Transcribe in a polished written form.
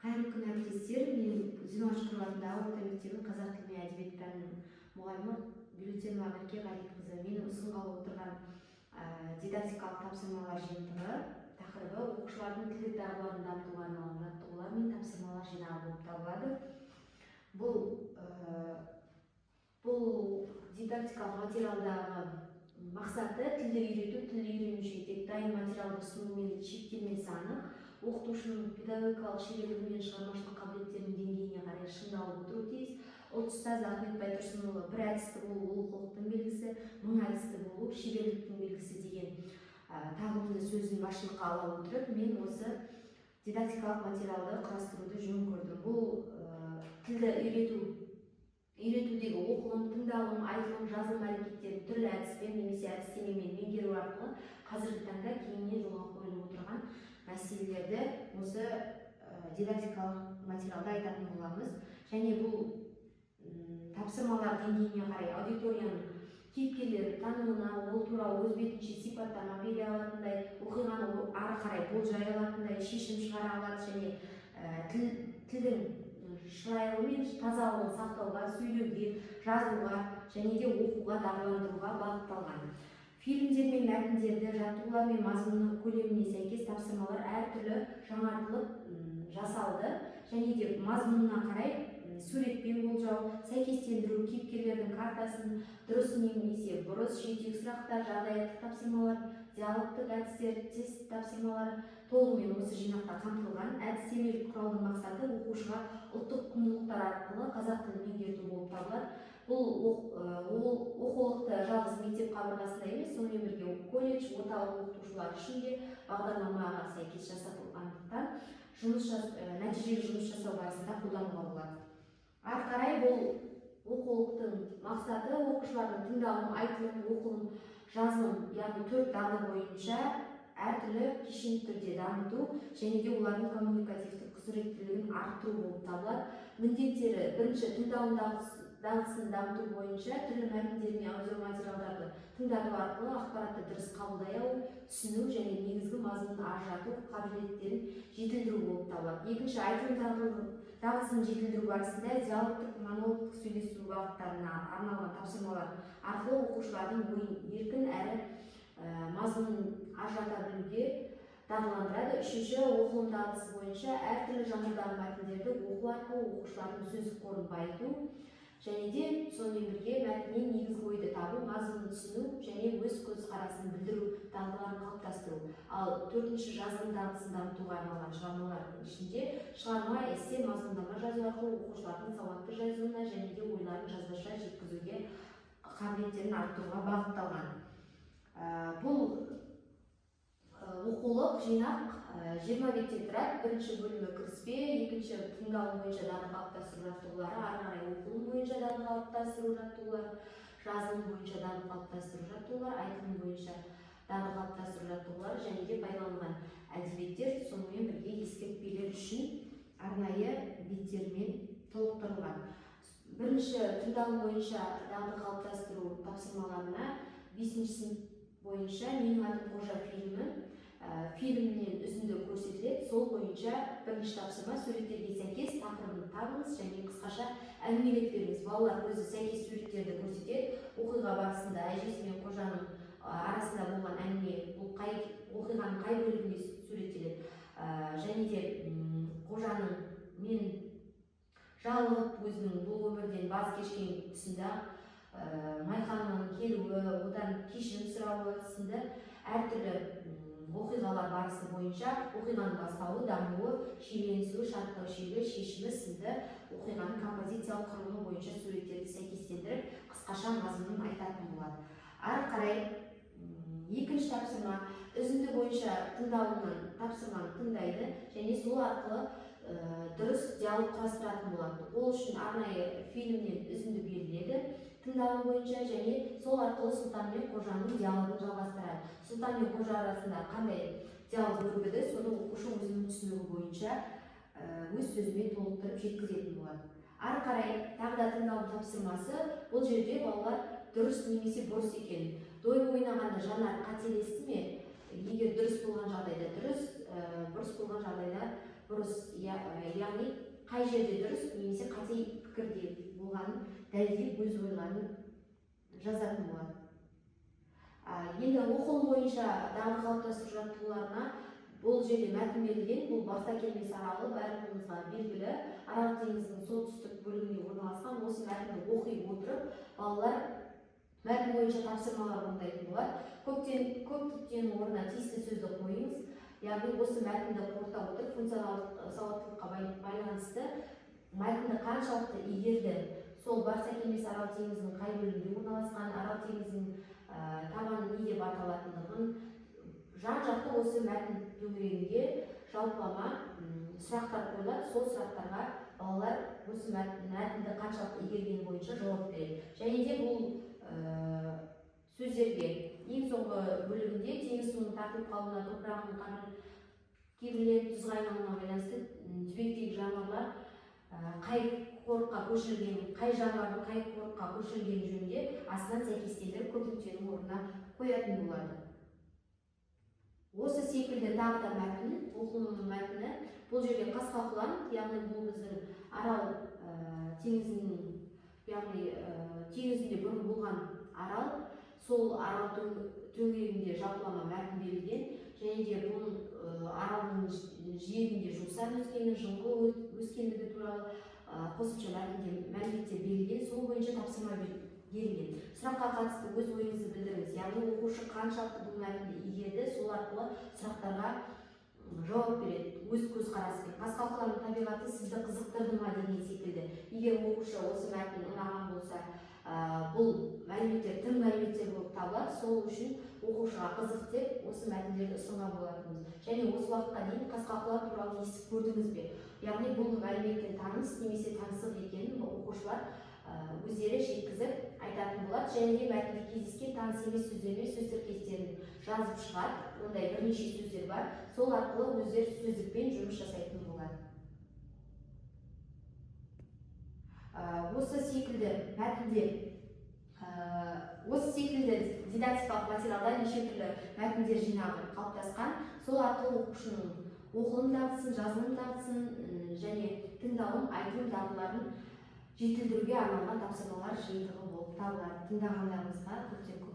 Қайырлы күн әріптестер, мен Димаш атындағы орта мектебі қазақ тілі мен әдебиет пәнінің мұғалімі Гүлсенова Мерке Ғалиқызы. Мен ұсынғалы отырған дидактикалық тапсырмалар жиынтығы тақырыбы оқушылардың тілдік дағдыларын дамытуға арналған жаттығулар мен тапсырмалар жинағы болып табылады. Бұл дидактикалық материалдағы мақсаты тілді үйрету, тілді үйренушіге тек дайын материалды ұсынумен шектелмесі анық. Оқытушының педагогикалық шеберлігі мен шығармашылық қабілеттерінің деңгейіне қарай шыңдалып отыруы тиіс. Ұстаз Ахмет Байтұрсынұлы бір әдісті болу олқылықтың белгісі, мың әдісті болу шеберліктің белгісі деген тағылымды сөзін басшылыққа ала отырып, мен осы дидактикалық материалды құрастыруды жөн көрдім. Бұл тілді үйретудегі оқылым, тыңдалым, айтылым, жазылым әрекеттерін түрлі әдіспен немесе әдістемемен меңгеру арқылы қазіргі таңда кеңінен жолға қойылып отырған мәселелерді осы дидактикалық материалда айтатын боламыз. Және бұл тапсырмалар деңгейіне қарай аудиторияның кейіпкерлер танымына, ол туралы өз бетінше сипаттама бере алатындай, оқиғаны ары қарай болжай алатындай, шешім шығара алады және тілдің шырайлы мен тазалығын сақтауға, сөйлеуге, жазуға және де оқуға дағдыландыруға бағытталған. Фильмдер мен мәтіндерді жаттығулар мен мазмұны көлеміне сәйкес тапсырмалар әртүрлі жаңартылып жасалды және де мазмұнына қарай суретпен болжау, сәйкестендіру, кейіпкерлердің картасын, дұрыс немесе бұрыс, жетек сұрақтар, жағдаяттық тапсырмалар, диалогтық әдістер, тест тапсырмалары толығымен осы жинақта қамтылған. Әдістемелік құралдың мақсаты оқушыға ұлттық құндылықтар арқылы қазақ тілін меңгерту болып табылады. Бұл оқулықты жалғыз мектеп қабырғасында емес, сонымен бірге колледж, орталық оқытушылар үшін де бағдарламаға сәйкес жасалғандықтан нәтижелі жұмыс жасау барысында қолдануға болады. Ары қарай бұл оқулықтың мақсаты оқушылардың тыңдалым, айтылым, оқылым, жазылым, яғни 4 дағды бойынша әртүрлі кешенді түрде дамыту және де олардың коммуникативтік құзыреттілігін арттыру болып табылады. Міндеттері: бірінші, тыңдалым дағдысын дамыту бойынша түрлі мәтіндер мен аудиоматериалдарды тыңдату арқылы ақпаратты дұрыс қабылдай алу, түсіну және негізгі мазмұнын ажырату қабілеттерін жетілдіру болып табылады. Екінші, айтылым дағдысын жетілдіру барысында диалогтық, монологтық сөйлесу бағыттарына арналған тапсырмалар арқылы оқушылардың ойын еркін әрі мазмұнын ажырата білуге дағдыландырады. Үшінші, оқылым дағдысы бойынша әртүрлі жанрдағы мәтіндерді оқу арқылы оқушылардың сөздік қорын байыту және де сонымен бірге мәтіннен негізгі ойды табу, мазмұнын түсіну және өз көзқарасын білдіру дағдыларын қалыптастыру. Ал төртінші, жазылым дағдысын дамытуға арналған шығармалардың ішінде шығарма, эссе, мазмұндама жазу арқылы оқушылардың сауатты жазуына және де ойларын жазбаша жеткізуге қабілеттерін арттыруға бағытталған. Бұл оқулық жинақ 20 беттен тұрады. Бірінші бөлімі кіріспе, екінші тыңдалым бойынша дағды қалыптастыру жаттығулары, ары қарай оқылым бойынша дағды қалыптастыру жаттығулары, жазылым бойынша дағды қалыптастыру жаттығулары, айтылым бойынша дағды қалыптастыру жаттығулары және де пайдаланылған әдебиеттер сонымен бірге ескертпелер үшін арнайы беттермен толықтырылған. Бірінші тыңдалым бойынша дағды қалыптастыру тапсырмаларына 5-ші сынып бойынша «Менің атым Қожа» фильмінен үзінді көрсетіледі. Сол бойынша бірінші тапсырма: суреттерге сәйкес тақырыбын табыңыз және қысқаша әңгімелеп беріңіз. Балалар өзі сәйкес суреттерді көрсетеді. Оқиға барысында әжесі мен қожаның арасында болған әңгіме, бұл оқиғаның қай бөлігінде суреттеледі және де қожаның мен жалығып өзінің бұл өмірден баз кешкен тұсында майханның келуі, одан кешірім сұрауы сынды әртүрлі оқиғалар барысы бойынша оқиғаның бастауы, дамуы, шиеленісуі, шарттау шегі, шешімі сынды оқиғаның композициялық құрылымы бойынша суреттерді сәйкестендіріп қысқаша мазмұнын айтатын болады. Ары қарай екінші тапсырма: үзінді бойынша тыңдалымнан тапсырманы тыңдайды және сол арқылы дұрыс диалог құрастыратын болады. Ол үшін арнайы фильмнен үзінді беріледі тыңдалым бойынша және сол арқылы Сұлтан мен Қожаның диалогын жалғастырады. Сұлтан мен Қожа арасында қандай диалог өрбіді, соны оқушы өзінің түсінігі бойынша өз сөзімен толықтырып жеткізетін болады. Ары қарай тағы да тыңдалым тапсырмасы: бұл жерде балалар дұрыс немесе бұрыс екенін, дойбы ойнағанда Жанар қателесті ме, егер дұрыс болған жағдайда дұрыс, бұрыс болған жағдайда бұрыс, яғни қай жерде дұрыс немесе қате пікірде болғанын дәлелдеп өз ойларын жазатын болады. Енді оқулық бойынша дағды қалыптастыру жаттығуларына бұл жерде мәтін берілген. Бұл Барса Келмес аралы бәрімізге белгілі Арал теңізінің солтүстік бөлігінде орналасқан. Осы мәтінді оқи отырып, балалар мәтін бойынша тапсырмалар орындайтын болады. Көптіктен орнына тиісті сөзді қойыңыз. Яғни осы мәтінді қорыта отырып, функционалдық сауаттылыққа байланысты мәтінді қаншалықты игерді, сол Барса Келмес Арал теңізінің қай бөлігінде орналасқан, Арал теңізінің табаны не деп аталатындығын жан-жақты осы мәтін төңірегінде жалпылама сұрақтар қойылады. Сол сұрақтарға балалар осы мәтінді қаншалықты игергені бойынша жауап береді. Және де бұл сөздерге ең соңғы бөлігінде теңіз суының тартылып қалуына, топырағының кейбірлері тұзға айналуына байланысты түбектегі жануарлар қай қорыққа көшірілген, қай жануардың қай қорыққа көшірілген жөнінде астынан сәйкестендіріп көп нүктенің орнына қоятын болады. Осы секілді тағы да мәтін, оқылымның мәтіні, бұл жерде Қасқақұлан, яғни бұл біздің Арал теңізінің, яғни теңізінде бұрын болған арал, сол арал төңірегінде жалпылама мәтін берілген, және де бұл аралдың жиегінде жусан өскені, жыңғыл өскендігі туралы қосымша мәліметтер берілген. Сол бойынша тапсырма берілген. Сұраққа қатысты өз ойыңызды білдіріңіз. Яғни оқушы қаншалықты бұл мәтінді игерді, сол арқылы сұрақтарға жауап береді өз көзқараспен. Қасқақұланның табиғаты сізді қызықтырды ма деген секілді. Егер оқушы осы мәтін ұнаған болса, бұл мәліметтер тың мәліметтер болып табылады. Сол үшін оқушыға қызық деп осы мәтіндерді ұсынған болатынбыз. Және осы уақытқа дейін Қасқақұлан туралы естіп көрдіңіз бе? Яғни бұл мәліметтен таныс немесе таңсық екенін оқушылар өздері жеткізіп айтатын болады. Және де мәтінде кездескен таныс емес сөздер мен сөз тіркестерін жазып шығады. Ондай бірнеше сөздер бар. Сол арқылы өздері сөздікпен жұмыс жасайтын болады. Осы секілді мәтіндер, осы секілді дидактикалық материалда неше түрлі мәтіндер жинағы қалыптасқан. Сол арқылы оқушының оқылым дағдысын, жазылым дағдысын және тыңдалым, айтылым дағдыларын жетілдіруге арналған тапсырмалар жиынтығы болып табылады. Тыңдағандарыңызға көптеп